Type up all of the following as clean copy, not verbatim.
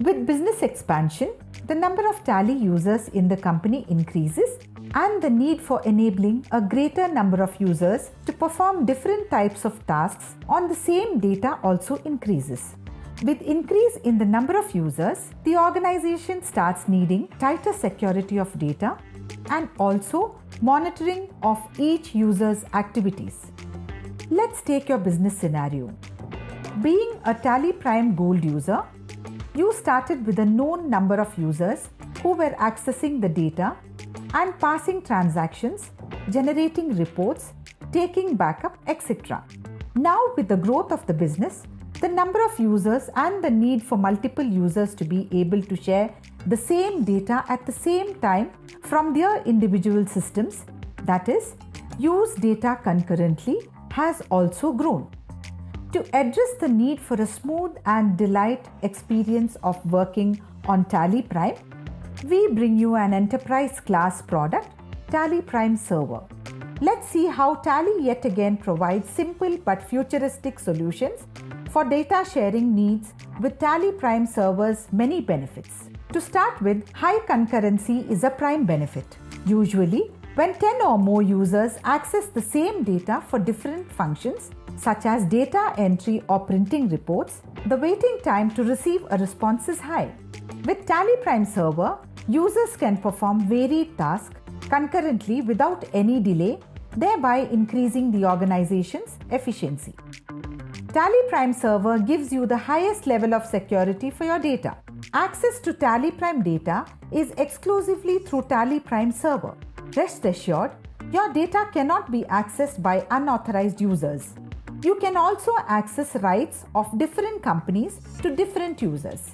With business expansion, the number of Tally users in the company increases and the need for enabling a greater number of users to perform different types of tasks on the same data also increases. With increase in the number of users, the organization starts needing tighter security of data and also monitoring of each user's activities. Let's take your business scenario. Being a TallyPrime Gold user, you started with a known number of users who were accessing the data and passing transactions, generating reports, taking backup, etc. Now, with the growth of the business, the number of users and the need for multiple users to be able to share the same data at the same time from their individual systems, that is, use data concurrently, has also grown. To address the need for a smooth and delight experience of working on TallyPrime, we bring you an enterprise class product, TallyPrime Server. Let's see how Tally yet again provides simple but futuristic solutions for data sharing needs with TallyPrime Server's many benefits. To start with, high concurrency is a prime benefit. Usually, when 10 or more users access the same data for different functions, such as data entry or printing reports, the waiting time to receive a response is high. With TallyPrime Server, users can perform varied tasks concurrently without any delay, thereby increasing the organization's efficiency. TallyPrime Server gives you the highest level of security for your data. Access to TallyPrime data is exclusively through TallyPrime Server. Rest assured, your data cannot be accessed by unauthorized users. You can also access rights of different companies to different users.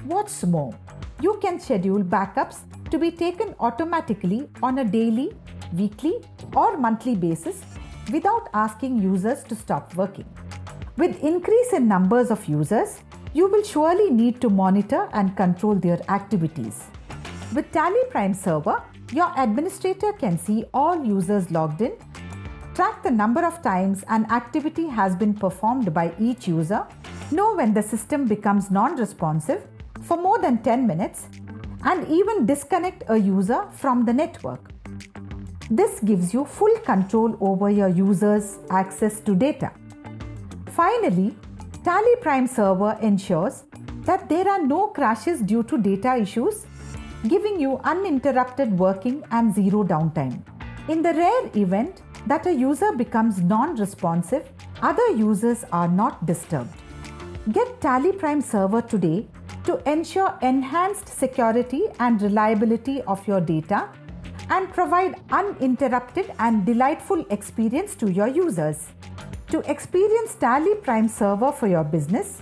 What's more, you can schedule backups to be taken automatically on a daily, weekly, or monthly basis without asking users to stop working. With increase in numbers of users, you will surely need to monitor and control their activities. With TallyPrime Server, your administrator can see all users logged in, track the number of times an activity has been performed by each user, know when the system becomes non-responsive for more than 10 minutes, and even disconnect a user from the network. This gives you full control over your users' access to data. Finally, TallyPrime Server ensures that there are no crashes due to data issues, giving you uninterrupted working and zero downtime. In the rare event that a user becomes non-responsive, other users are not disturbed. Get TallyPrime Server today to ensure enhanced security and reliability of your data and provide uninterrupted and delightful experience to your users. To experience TallyPrime Server for your business,